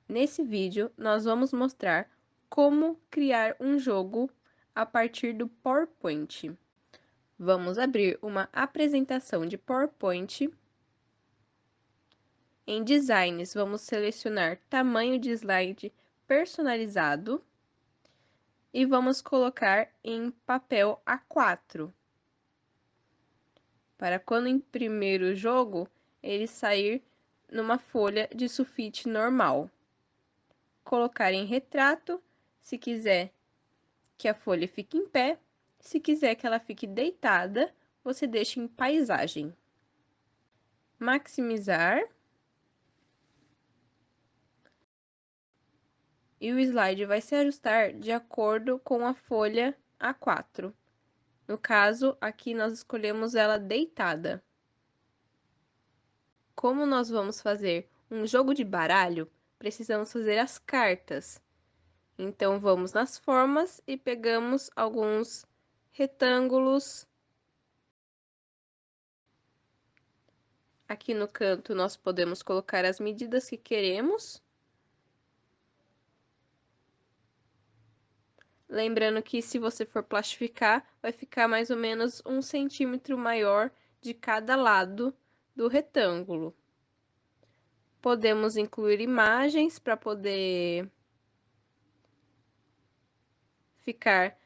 Nesse vídeo, nós vamos mostrar como criar um jogo a partir do PowerPoint. Vamos abrir uma apresentação de PowerPoint. Em Designs, vamos selecionar tamanho de slide personalizado e vamos colocar em papel A4, para quando imprimir o jogo, ele sair numa folha de sulfite normal. Colocar em retrato, se quiser que a folha fique em pé, se quiser que ela fique deitada, você deixa em paisagem. Maximizar. E o slide vai se ajustar de acordo com a folha A4. No caso, aqui nós escolhemos ela deitada. Como nós vamos fazer um jogo de baralho, precisamos fazer as cartas. Então, vamos nas formas e pegamos alguns retângulos. Aqui no canto, nós podemos colocar as medidas que queremos. Lembrando que se você for plastificar, vai ficar mais ou menos 1 centímetro maior de cada lado do retângulo. Podemos incluir imagens para poder ficar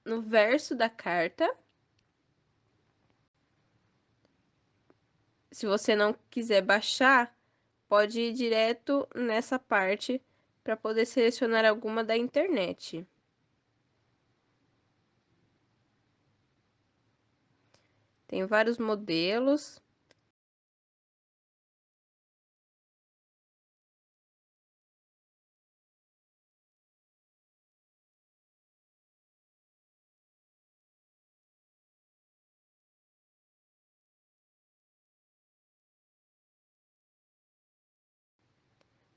no verso da carta. Se você não quiser baixar, pode ir direto nessa parte para poder selecionar alguma da internet. Tem vários modelos.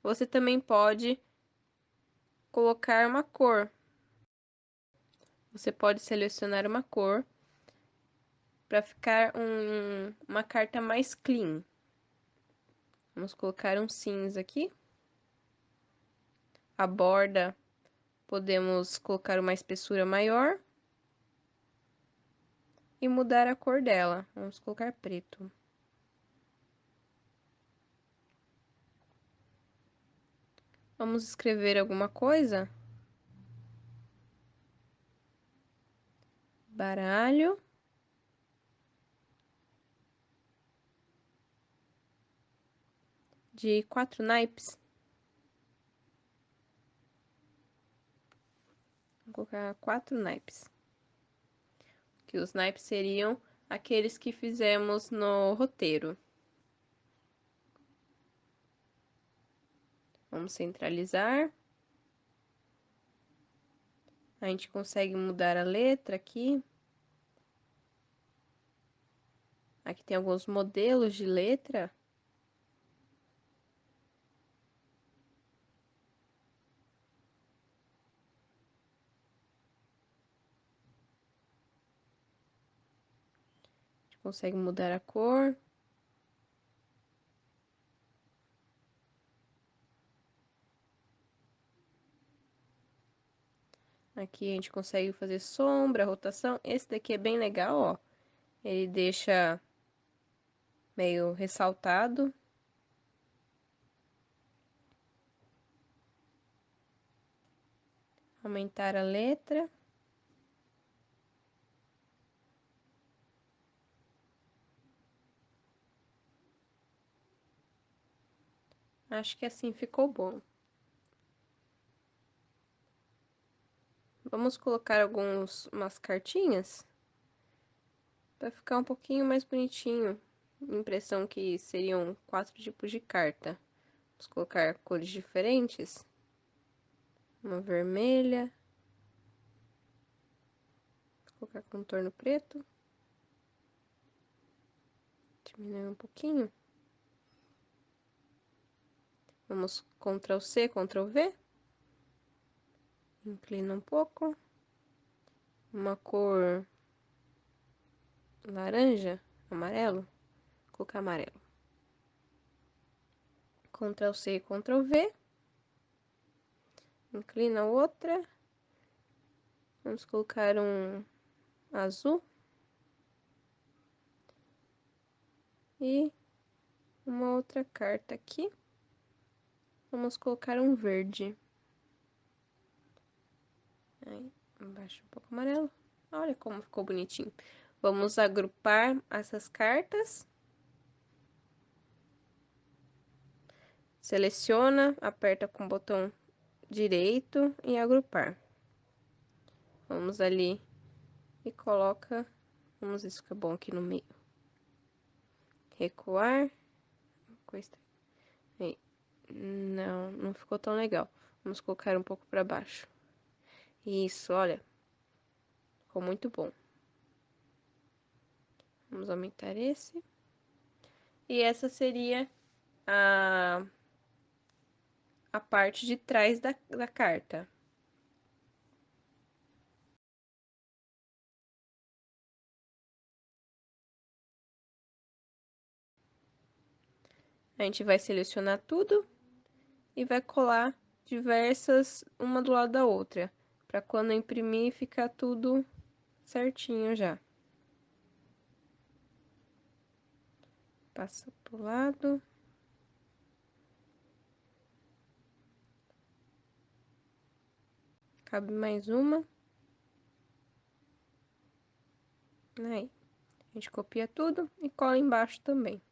Você também pode colocar uma cor. Você pode selecionar uma cor para ficar uma carta mais clean. Vamos colocar um cinza aqui. A borda, podemos colocar uma espessura maior. E mudar a cor dela. Vamos colocar preto. Vamos escrever alguma coisa. Baralho. De 4 naipes. Vou colocar 4 naipes. Que os naipes seriam aqueles que fizemos no roteiro. Vamos centralizar. A gente consegue mudar a letra aqui. Aqui tem alguns modelos de letra. A gente consegue mudar a cor. Aqui a gente consegue fazer sombra, rotação. Esse daqui é bem legal, ó. Ele deixa meio ressaltado. Aumentar a letra. Acho que assim ficou bom. Vamos colocar umas cartinhas para ficar um pouquinho mais bonitinho. Impressão que seriam 4 tipos de carta. Vamos colocar cores diferentes. Uma vermelha. Vou colocar contorno preto. Diminuir um pouquinho. Vamos Ctrl C, Ctrl V. Inclina um pouco. Uma cor laranja, amarelo. Vou colocar amarelo. Ctrl C, Ctrl V. Inclina a outra. Vamos colocar um azul. E uma outra carta aqui. Vamos colocar um verde. Aí, embaixo um pouco amarelo. Olha como ficou bonitinho. Vamos agrupar essas cartas. Seleciona, aperta com o botão direito e agrupar. Vamos ali e coloca. Vamos ver se fica bom aqui no meio. Recuar. Aí. Não, não ficou tão legal. Vamos colocar um pouco para baixo. Isso, olha. Ficou muito bom. Vamos aumentar esse. E essa seria a parte de trás da carta. A gente vai selecionar tudo e vai colar diversas uma do lado da outra, para quando imprimir ficar tudo certinho já. Passa pro lado. Cabe mais uma. Aí, a gente copia tudo e cola embaixo também.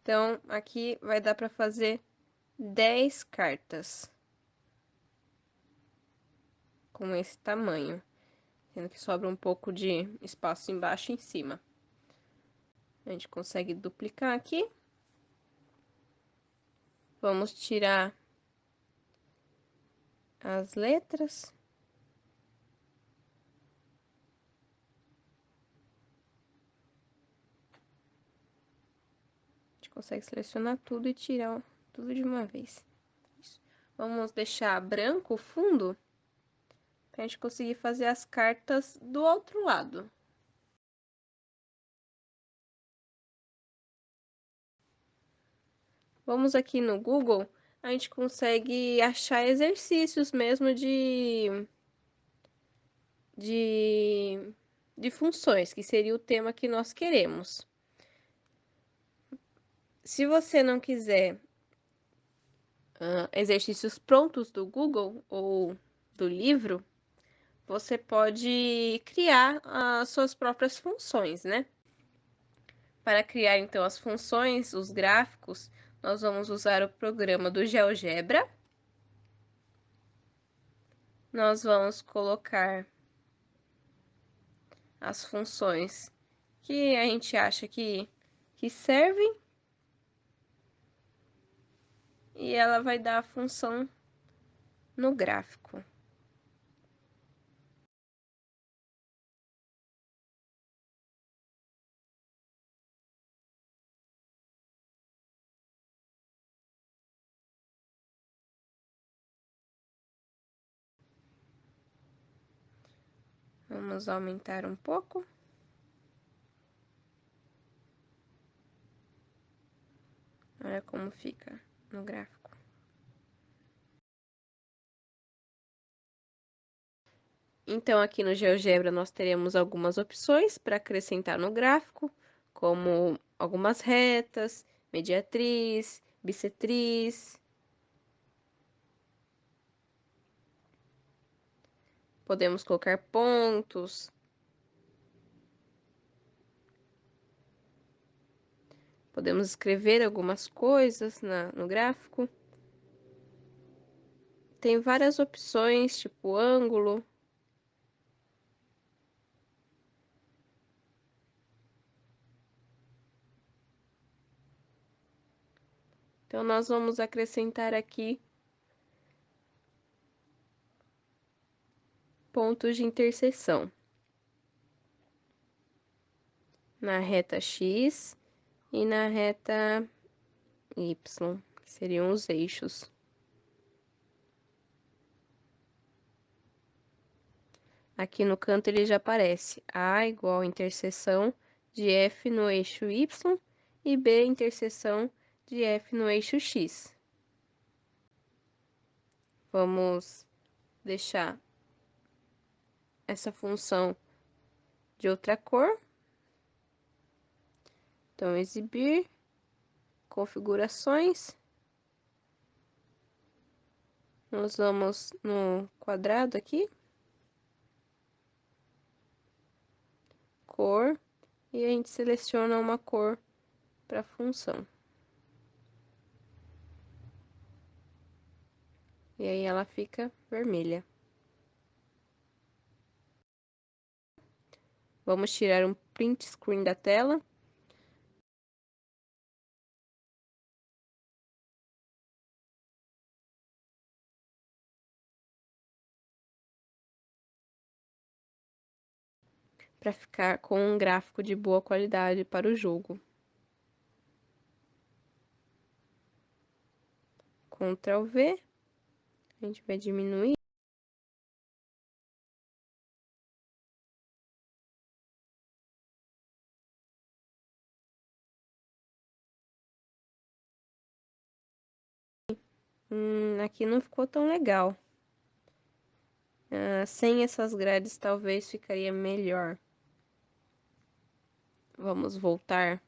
Então, aqui vai dar para fazer 10 cartas com esse tamanho, sendo que sobra um pouco de espaço embaixo e em cima. A gente consegue duplicar aqui. Vamos tirar as letras. A gente consegue selecionar tudo e tirar tudo de uma vez. Isso. Vamos deixar branco o fundo, para a gente conseguir fazer as cartas do outro lado. Vamos aqui no Google, a gente consegue achar exercícios mesmo de, de funções, que seria o tema que nós queremos. Se você não quiser exercícios prontos do Google ou do livro, você pode criar as suas próprias funções, né? Para criar, então, as funções, os gráficos, nós vamos usar o programa do GeoGebra. Nós vamos colocar as funções que a gente acha que servem. E ela vai dar a função no gráfico. Vamos aumentar um pouco. Olha como fica no gráfico. Então, aqui no GeoGebra, nós teremos algumas opções para acrescentar no gráfico, como algumas retas, mediatriz, bissetriz. Podemos colocar pontos. Podemos escrever algumas coisas no gráfico. Tem várias opções, tipo ângulo. Então, nós vamos acrescentar aqui pontos de interseção na reta X e na reta Y, que seriam os eixos. Aqui no canto ele já aparece A igual a interseção de F no eixo Y e B interseção de F no eixo X. Vamos deixar essa função de outra cor. Então, exibir, configurações. Nós vamos no quadrado aqui. Cor. E a gente seleciona uma cor para a função. E aí ela fica vermelha. Vamos tirar um print screen da tela. Para ficar com um gráfico de boa qualidade para o jogo. Ctrl V. A gente vai diminuir. Aqui não ficou tão legal. Sem essas grades talvez ficaria melhor. Vamos voltar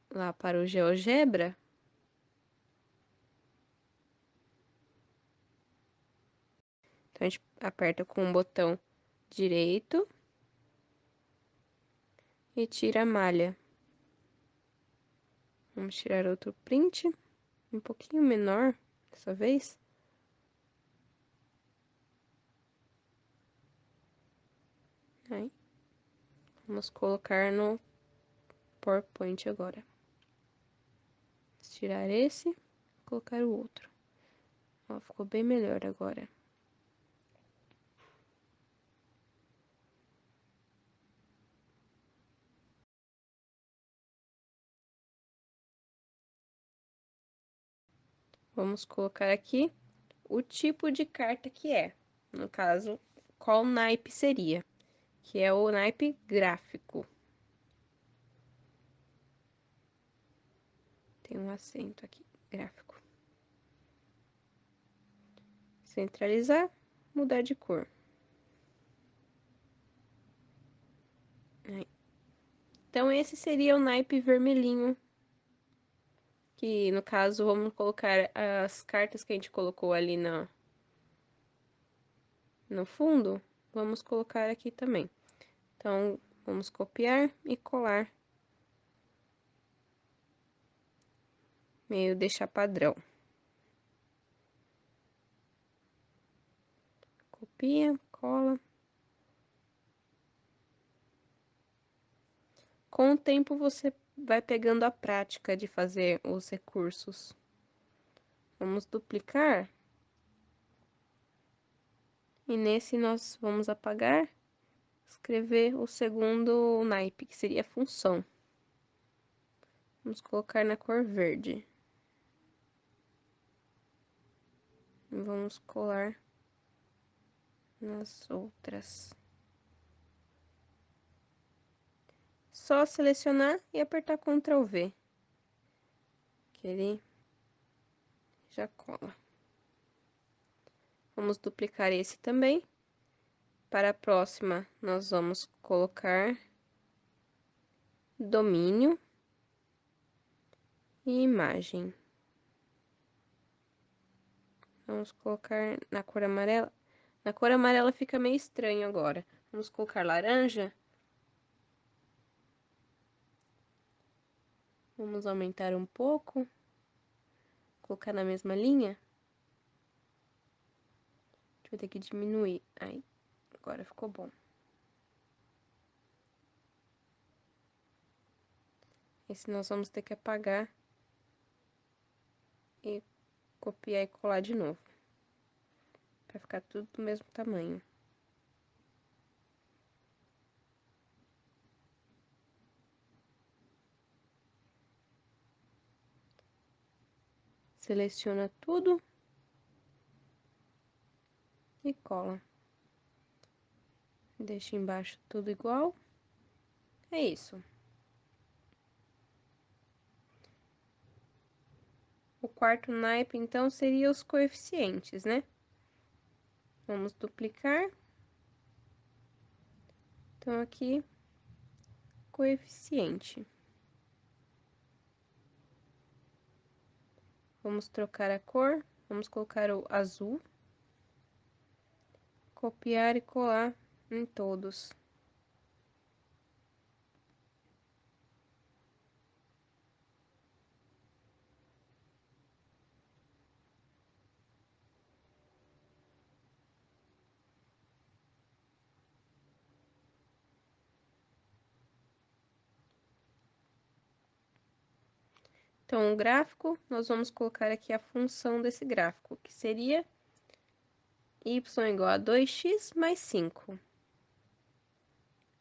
lá para o GeoGebra. Então, a gente aperta com o botão direito e tira a malha. Vamos tirar outro print, um pouquinho menor dessa vez. Aí, vamos colocar no PowerPoint agora. Tirar esse, colocar o outro. Ó, ficou bem melhor agora. Vamos colocar aqui o tipo de carta que é. No caso, qual naipe seria? Que é o naipe gráfico. Tem um acento aqui, gráfico. Centralizar, mudar de cor. Aí. Então, esse seria o naipe vermelhinho. Que, no caso, vamos colocar as cartas que a gente colocou ali no fundo. Vamos colocar aqui também. Então, vamos copiar e colar. Meio deixar padrão. Copia, cola. Com o tempo, você vai pegando a prática de fazer os recursos. Vamos duplicar. E nesse nós vamos apagar, escrever o segundo naipe, que seria a função. Vamos colocar na cor verde. E vamos colar nas outras. Só selecionar e apertar Ctrl V. Que ele já cola. Vamos duplicar esse também. Para a próxima, nós vamos colocar domínio e imagem. Vamos colocar na cor amarela. Na cor amarela fica meio estranho agora. Vamos colocar laranja. Vamos aumentar um pouco. Colocar na mesma linha. A gente vai ter que diminuir. Aí, agora ficou bom. Esse nós vamos ter que apagar. E copiar e colar de novo. Pra ficar tudo do mesmo tamanho. Seleciona tudo. E cola. Deixa embaixo tudo igual. É isso. O quarto naipe, então, seria os coeficientes, né? Vamos duplicar. Então, aqui, coeficiente. Vamos trocar a cor. Vamos colocar o azul. Copiar e colar em todos. Então, o gráfico, nós vamos colocar aqui a função desse gráfico, que seria y igual a 2x mais 5. Vou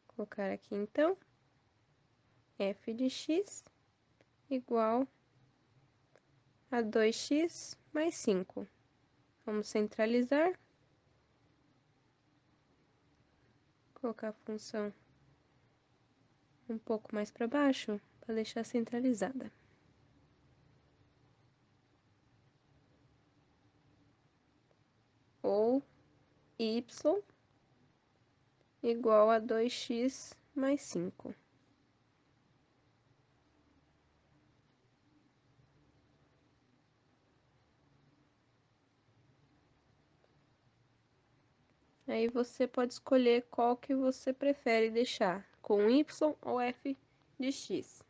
colocar aqui, então, f de x igual a 2x mais 5. Vamos centralizar. Colocar a função um pouco mais para baixo, para deixar centralizada. Ou y igual a 2x mais 5. Aí você pode escolher qual que você prefere deixar, com y ou f de x.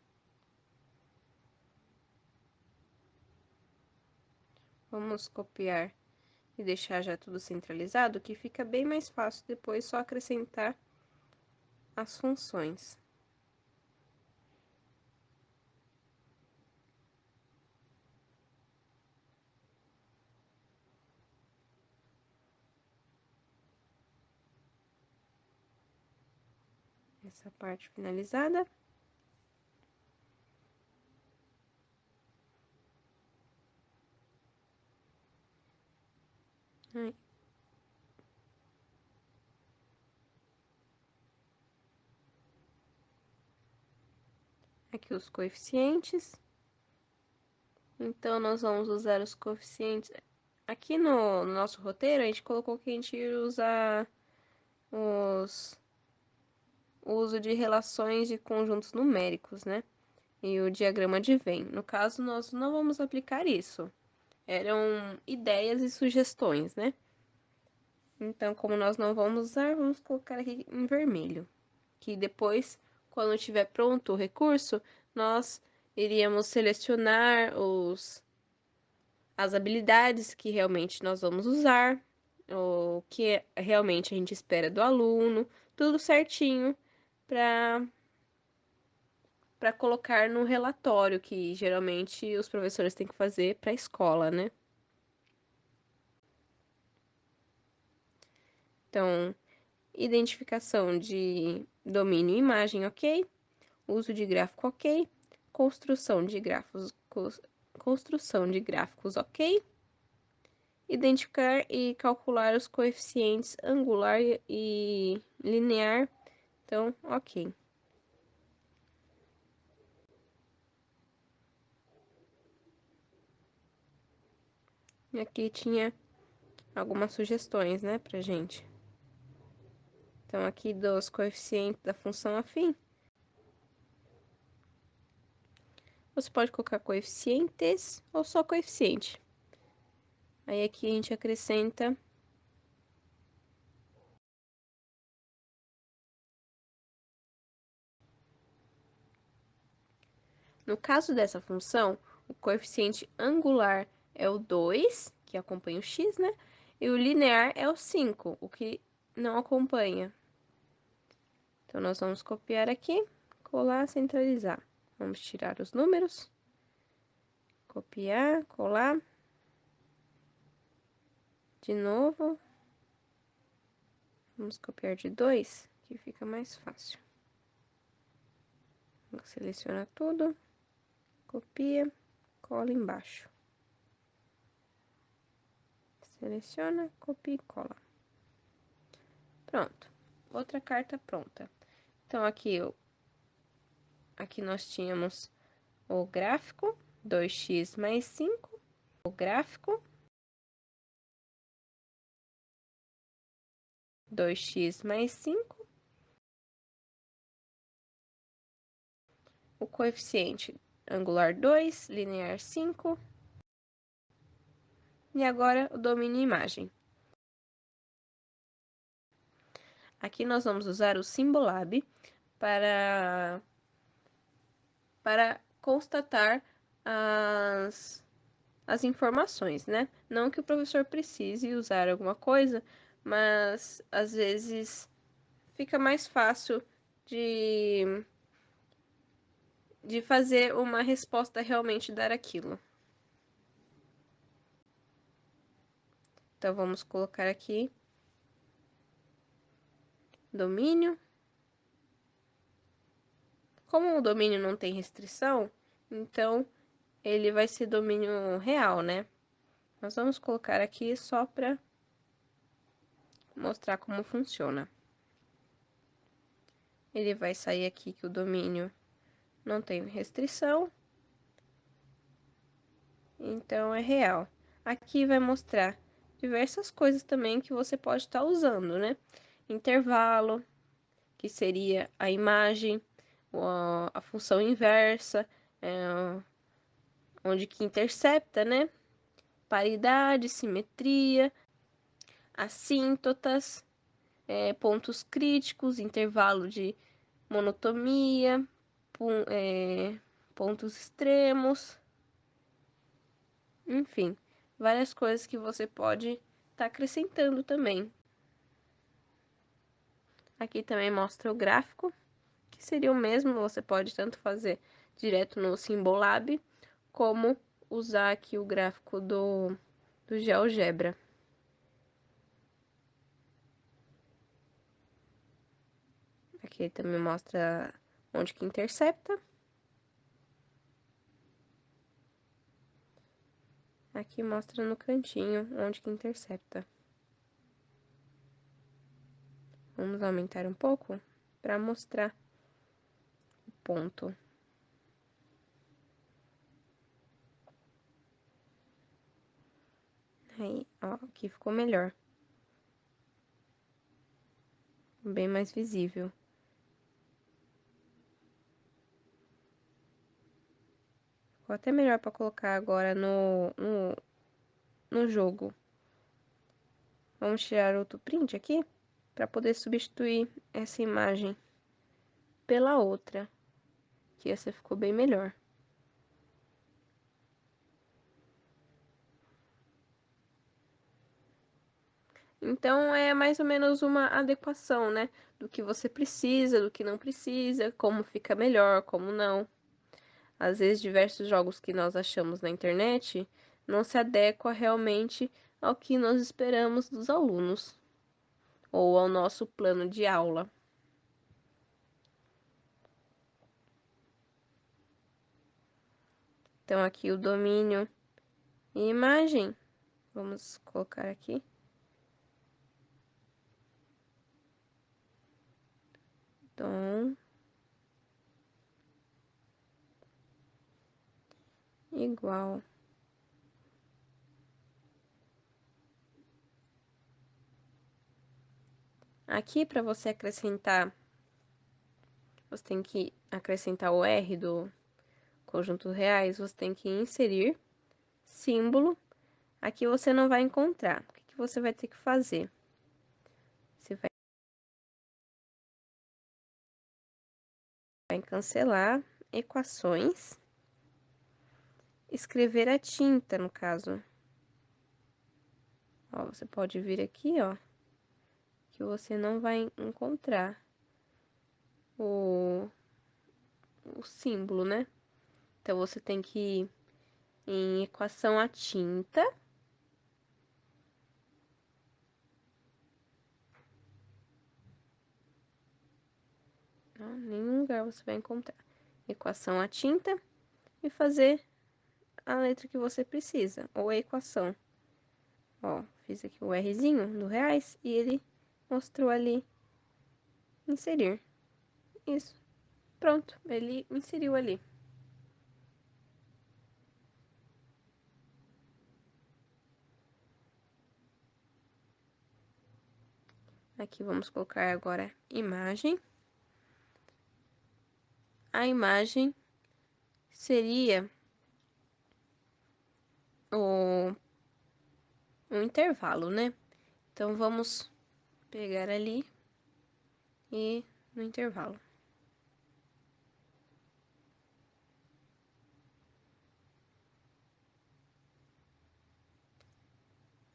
Vamos copiar e deixar já tudo centralizado, que fica bem mais fácil depois só acrescentar as funções. Essa parte finalizada. Aí. Aqui os coeficientes. Então, nós vamos usar os coeficientes. Aqui no nosso roteiro, a gente colocou que a gente ia usar o uso de relações de conjuntos numéricos, né? E o diagrama de Venn. No caso, nós não vamos aplicar isso. Eram ideias e sugestões, né? Então, como nós não vamos usar, vamos colocar aqui em vermelho. Que depois, quando estiver pronto o recurso, nós iríamos selecionar as habilidades que realmente nós vamos usar, o que realmente a gente espera do aluno, tudo certinho para colocar no relatório que geralmente os professores têm que fazer para a escola, né? Então, identificação de domínio e imagem, ok? Uso de gráfico, ok? Construção de gráficos, ok? Identificar e calcular os coeficientes angular e linear, então, ok. E aqui tinha algumas sugestões, né, pra gente. Então, aqui dos coeficientes da função afim, você pode colocar coeficientes ou só coeficiente. Aí aqui a gente acrescenta no caso dessa função, o coeficiente angular é o 2, que acompanha o x, né? E o linear é o 5, o que não acompanha. Então, nós vamos copiar aqui, colar, centralizar. Vamos tirar os números, copiar, colar. De novo, vamos copiar de 2, que fica mais fácil. Seleciona tudo, copia, cola embaixo. Seleciona, copia e cola. Pronto, outra carta pronta. Então, aqui nós tínhamos o gráfico, 2x mais 5, o gráfico, 2x mais 5, o coeficiente angular 2, linear 5, e agora o domínio imagem. Aqui nós vamos usar o Symbolab para constatar as informações, né? Não que o professor precise usar alguma coisa, mas às vezes fica mais fácil de fazer uma resposta realmente dar aquilo. Então, vamos colocar aqui domínio. Como o domínio não tem restrição, então ele vai ser domínio real, né? Nós vamos colocar aqui só para mostrar como funciona. Ele vai sair aqui que o domínio não tem restrição, então é real. Aqui vai mostrar diversas coisas também que você pode estar usando, né? Intervalo, que seria a imagem, a função inversa, onde que intercepta, né? Paridade, simetria, assíntotas, pontos críticos, intervalo de monotonia, pontos extremos, enfim, várias coisas que você pode estar acrescentando também. Aqui também mostra o gráfico, que seria o mesmo, você pode tanto fazer direto no Symbolab, como usar aqui o gráfico do GeoGebra. Aqui também mostra onde que intercepta. Aqui mostra no cantinho onde que intercepta. Vamos aumentar um pouco para mostrar o ponto. Aí, ó, aqui ficou melhor. Bem mais visível. Ficou até melhor para colocar agora no jogo. Vamos tirar outro print aqui para poder substituir essa imagem pela outra, que essa ficou bem melhor. Então, é mais ou menos uma adequação, né? Do que você precisa, do que não precisa, como fica melhor, como não. Às vezes, diversos jogos que nós achamos na internet não se adequam realmente ao que nós esperamos dos alunos ou ao nosso plano de aula. Então, aqui o domínio e imagem. Vamos colocar aqui. Dom igual. Aqui, para você acrescentar, você tem que acrescentar o R do conjunto reais, você tem que inserir símbolo. Aqui você não vai encontrar. O que você vai ter que fazer? Você vai cancelar equações, escrever a tinta, no caso. Ó, você pode vir aqui, ó, que você não vai encontrar o símbolo, né? Então, você tem que ir em equação a tinta. Não, nenhum lugar você vai encontrar. Equação a tinta e fazer a letra que você precisa, ou a equação. Ó, fiz aqui o Rzinho do reais e ele mostrou ali inserir. Isso. Pronto, ele inseriu ali. Aqui vamos colocar agora imagem. A imagem seria o intervalo, né? Então, vamos pegar ali e no intervalo.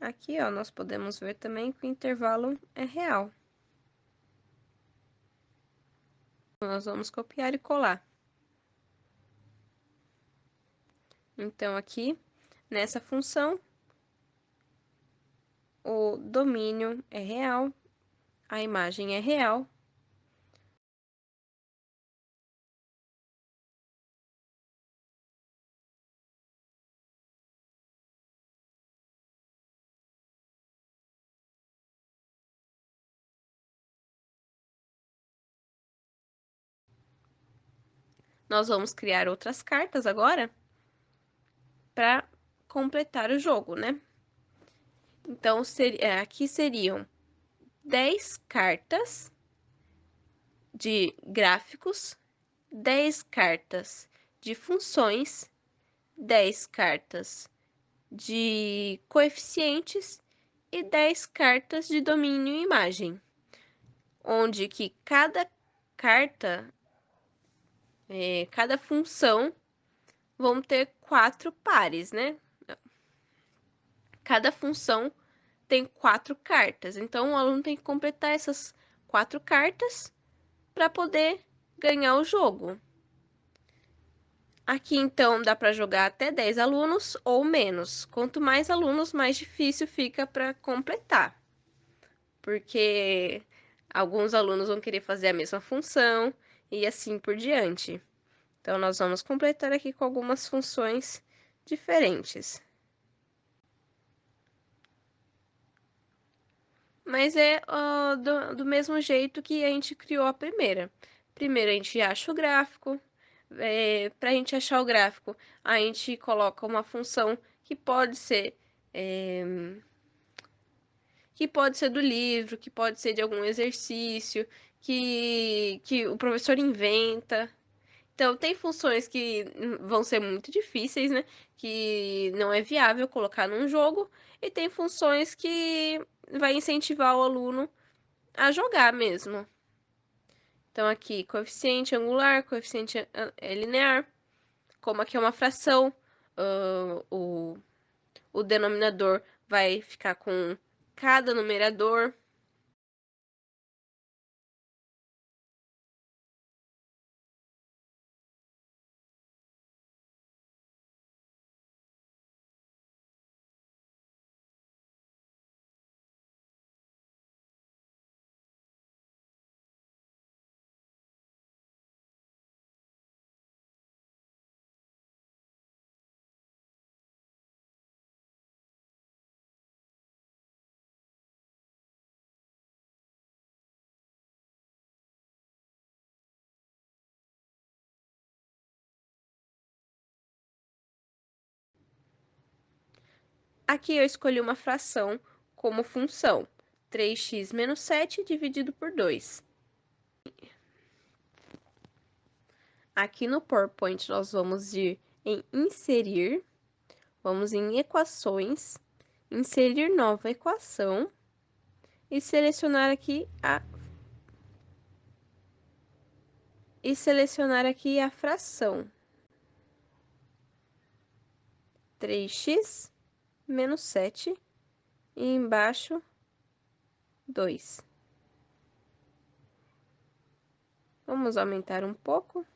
Aqui, ó, nós podemos ver também que o intervalo é real. Nós vamos copiar e colar. Então, aqui, nessa função, o domínio é real, a imagem é real. Nós vamos criar outras cartas agora para completar o jogo, né? Então, aqui seriam 10 cartas de gráficos, 10 cartas de funções, 10 cartas de coeficientes e 10 cartas de domínio e imagem, onde que cada carta, cada função vão ter 4 pares, né? Cada função tem 4 cartas, então o aluno tem que completar essas 4 cartas para poder ganhar o jogo. Aqui, então, dá para jogar até 10 alunos ou menos. Quanto mais alunos, mais difícil fica para completar. Porque alguns alunos vão querer fazer a mesma função e assim por diante. Então, nós vamos completar aqui com algumas funções diferentes. Mas é do mesmo jeito que a gente criou a primeira. Primeiro, a gente acha o gráfico. Para a gente achar o gráfico, a gente coloca uma função que pode ser do livro, que pode ser de algum exercício, que o professor inventa. Então, tem funções que vão ser muito difíceis, né? Que não é viável colocar num jogo, e tem funções que vai incentivar o aluno a jogar mesmo. Então, aqui, coeficiente angular, coeficiente linear. Como aqui é uma fração, o denominador vai ficar com cada numerador. Aqui eu escolhi uma fração como função, 3x menos 7 dividido por 2. Aqui no PowerPoint nós vamos ir em inserir, vamos em equações, inserir nova equação e selecionar aqui a fração 3x menos 7 e embaixo 2. Vamos aumentar um pouco.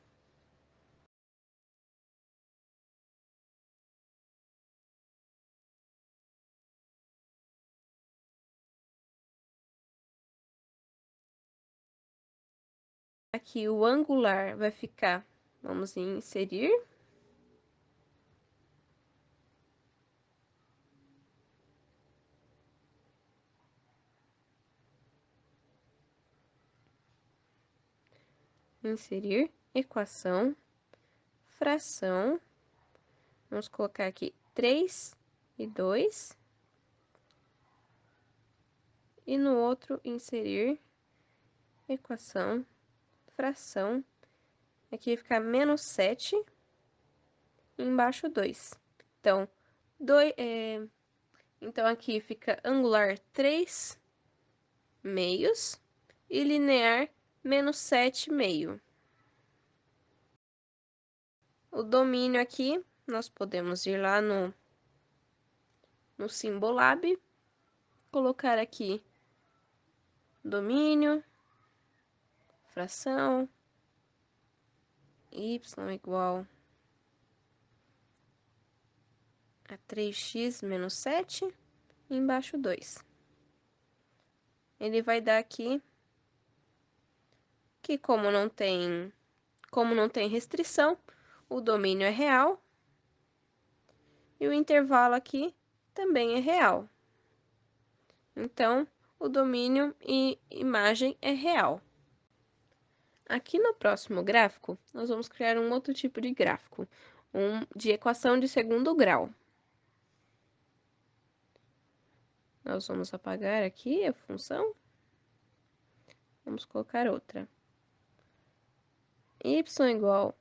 Aqui o angular vai ficar, vamos em inserir. Inserir equação, fração. Vamos colocar aqui 3 e 2. e no outro inserir equação, fração. Aqui fica menos 7, embaixo 2. Então, então aqui fica angular 3 meios e linear menos 7 meio. O domínio aqui, nós podemos ir lá no Symbolab, colocar aqui domínio, fração, y igual a 3x menos 7, e embaixo 2. Ele vai dar aqui que como não tem restrição, o domínio é real e o intervalo aqui também é real. Então, o domínio e imagem é real. Aqui no próximo gráfico, nós vamos criar um outro tipo de gráfico, de equação de segundo grau. Nós vamos apagar aqui a função. Vamos colocar outra. Y igual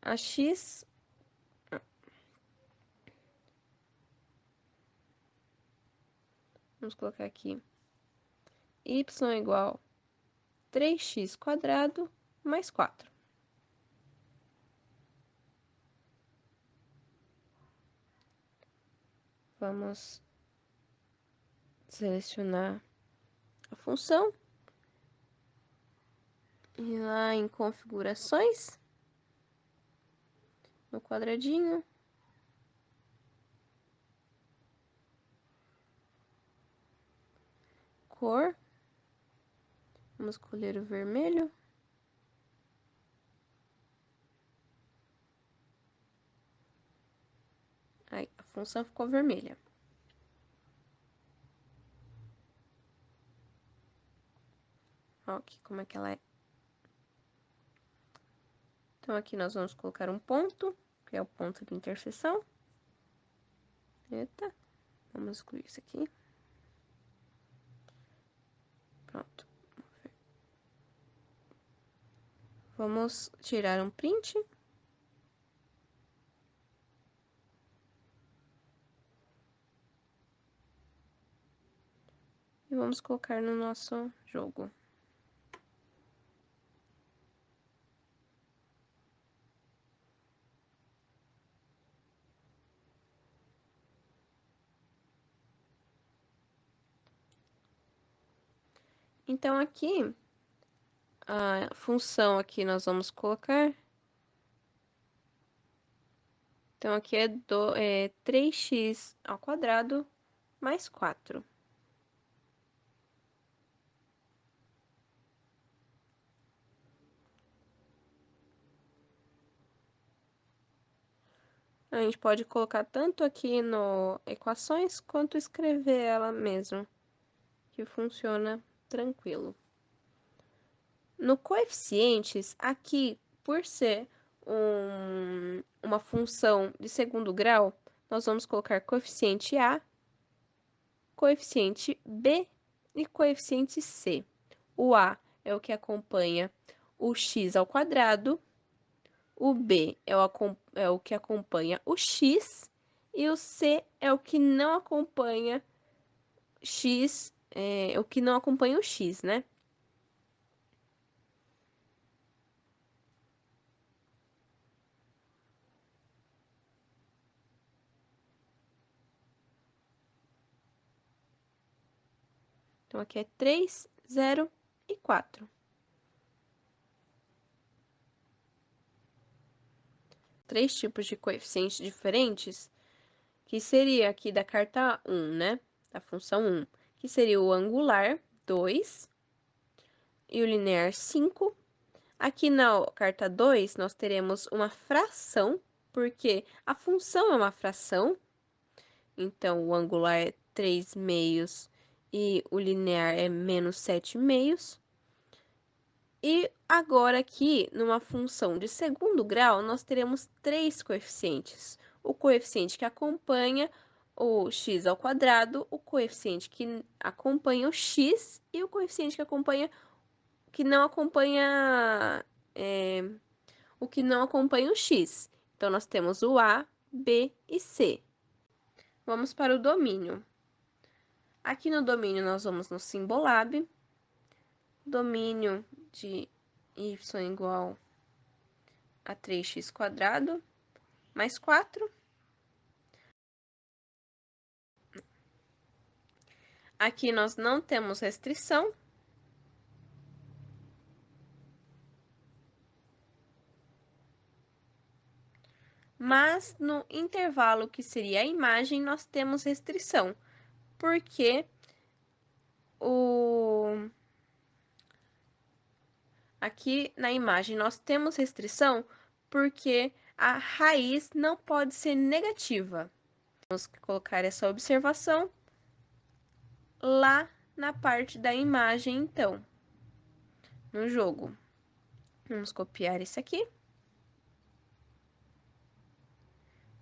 a x. Vamos colocar aqui. Y igual 3x quadrado mais 4. Vamos selecionar a função. E lá em configurações, no quadradinho. Cor. Vamos escolher o vermelho. Aí, a função ficou vermelha. Ó, aqui como é que ela é. Então, aqui nós vamos colocar um ponto, que é o ponto de interseção. Eita, vamos excluir isso aqui. Pronto. Vamos tirar um print. E vamos colocar no nosso jogo. Então, aqui, a função aqui nós vamos colocar. Então, aqui é 3x ao quadrado mais 4. A gente pode colocar tanto aqui no equações, quanto escrever ela mesmo, que funciona tranquilo. No coeficientes, aqui, por ser uma função de segundo grau, nós vamos colocar coeficiente A, coeficiente B e coeficiente C. O A é o que acompanha o x ao quadrado, o B é o que acompanha o x, e o C é o que não acompanha x, o que não acompanha o x, né? Então, aqui é 3, 0 e 4. Três tipos de coeficientes diferentes, que seria aqui da carta 1, né? Da função 1, que seria o angular, 2, e o linear, 5. Aqui na carta 2, nós teremos uma fração, porque a função é uma fração. Então, o angular é 3 meios e o linear é menos 7 meios. E agora aqui, numa função de segundo grau, nós teremos três coeficientes. O coeficiente que acompanha o x ao quadrado, o coeficiente que acompanha o x e o coeficiente que não acompanha o que não acompanha o x. Então, nós temos o A, B e C. Vamos para o domínio. Aqui no domínio, nós vamos no Symbolab. Domínio de y igual a 3x² mais 4. Aqui nós não temos restrição. Mas no intervalo que seria a imagem, nós temos restrição, porque aqui na imagem nós temos restrição porque a raiz não pode ser negativa. Vamos colocar essa observação lá na parte da imagem, então, no jogo. Vamos copiar esse aqui.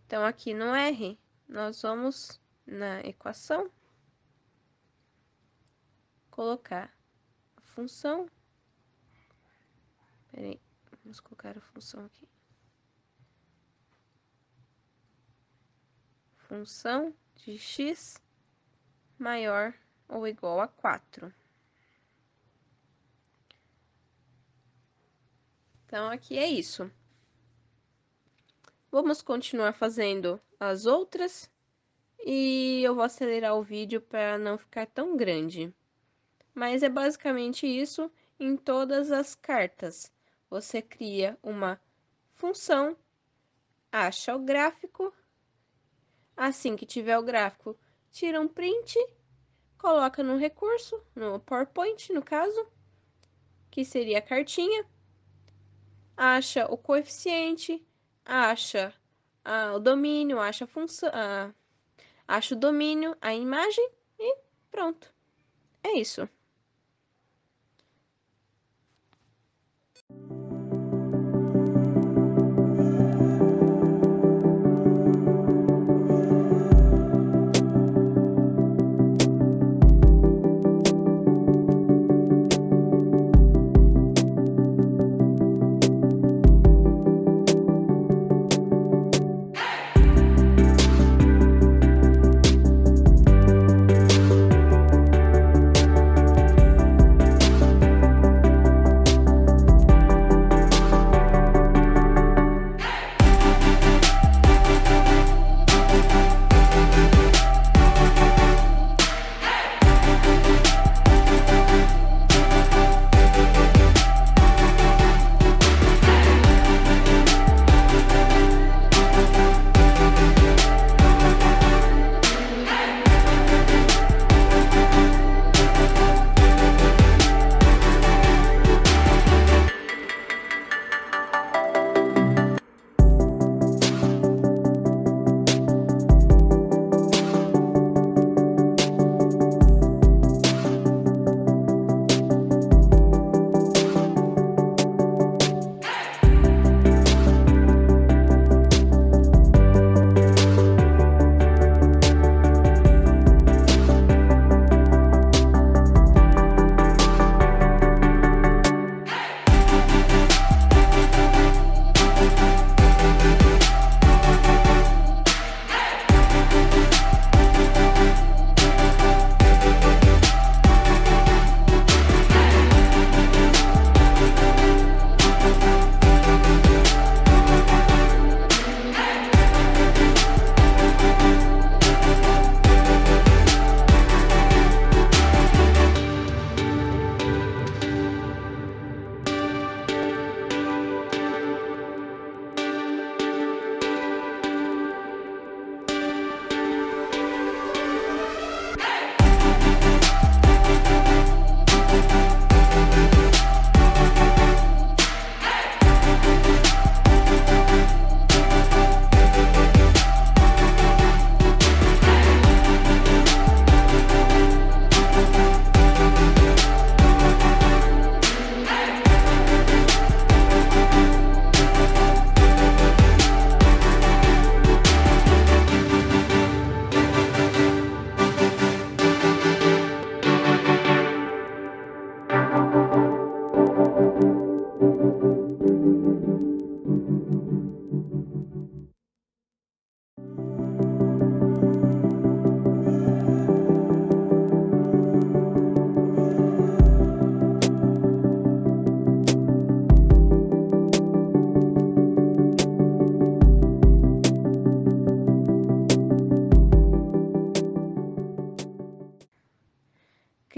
Então, aqui no R, nós vamos na equação colocar a função. Peraí, vamos colocar a função aqui. Função de x maior ou igual a 4. Então, aqui é isso. Vamos continuar fazendo as outras e eu vou acelerar o vídeo para não ficar tão grande. Mas é basicamente isso em todas as cartas. Você cria uma função, acha o gráfico, assim que tiver o gráfico, tira um print, coloca no recurso, no PowerPoint, no caso, que seria a cartinha, acha o coeficiente, acha o domínio, acha a função, acha o domínio, a imagem e pronto. É isso.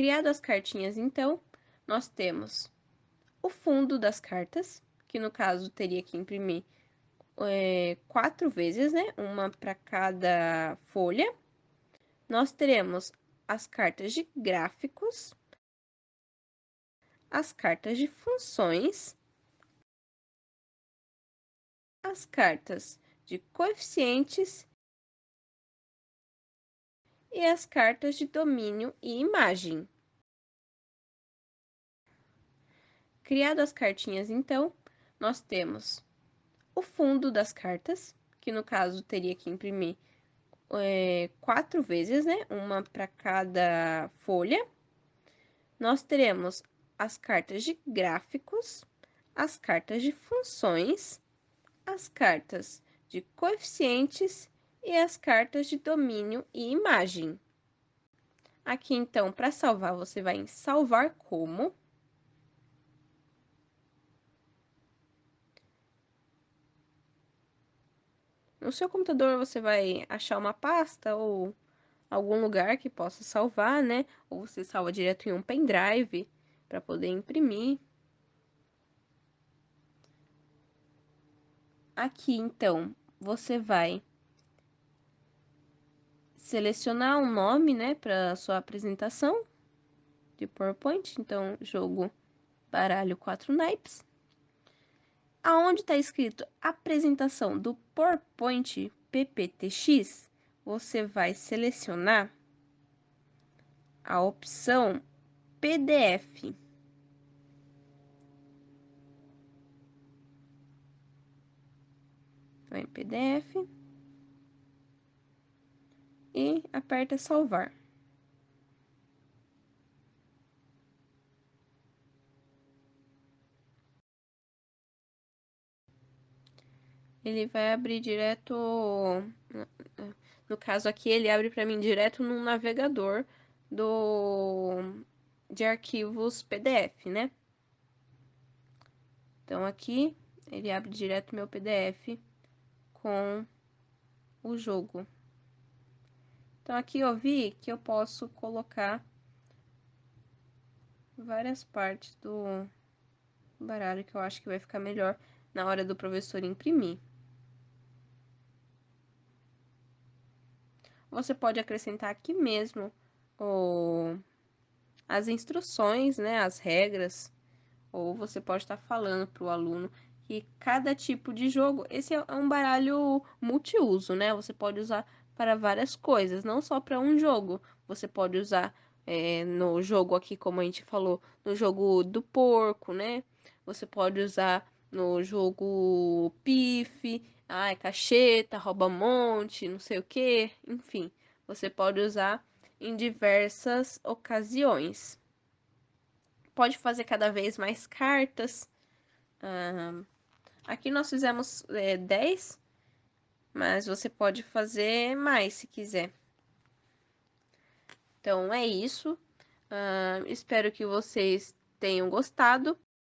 Criado as cartinhas, então, nós temos o fundo das cartas, que no caso teria que imprimir 4 vezes, né? Uma para cada folha. Nós teremos as cartas de gráficos, as cartas de funções, as cartas de coeficientes e as cartas de domínio e imagem. Criado as cartinhas, então, nós temos o fundo das cartas, que no caso teria que imprimir 4 vezes, né? Uma para cada folha. Nós teremos as cartas de gráficos, as cartas de funções, as cartas de coeficientes e as cartas de domínio e imagem. Aqui, então, para salvar, você vai em salvar como. No seu computador, você vai achar uma pasta ou algum lugar que possa salvar, né? Ou você salva direto em um pendrive para poder imprimir. Aqui, então, você vai selecionar um nome, né, para sua apresentação de PowerPoint. Então, jogo baralho 4 naipes. Aonde está escrito apresentação do PowerPoint PPTX, você vai selecionar a opção PDF. Vai em PDF e aperta salvar. Ele vai abrir direto. No caso aqui, ele abre para mim direto no navegador de arquivos PDF, né? Então aqui ele abre direto meu PDF com o jogo. Então aqui eu vi que eu posso colocar várias partes do baralho que eu acho que vai ficar melhor na hora do professor imprimir. Você pode acrescentar aqui mesmo as instruções, né, as regras, ou você pode estar falando para o aluno que cada tipo de jogo, esse é um baralho multiuso, né? Você pode usar para várias coisas, não só para um jogo. Você pode usar no jogo aqui, como a gente falou, no jogo do porco, né? Você pode usar no jogo pife, cacheta, rouba-monte, não sei o que, enfim. Você pode usar em diversas ocasiões. Pode fazer cada vez mais cartas. Aqui nós fizemos 10, mas você pode fazer mais se quiser. Então é isso. Espero que vocês tenham gostado.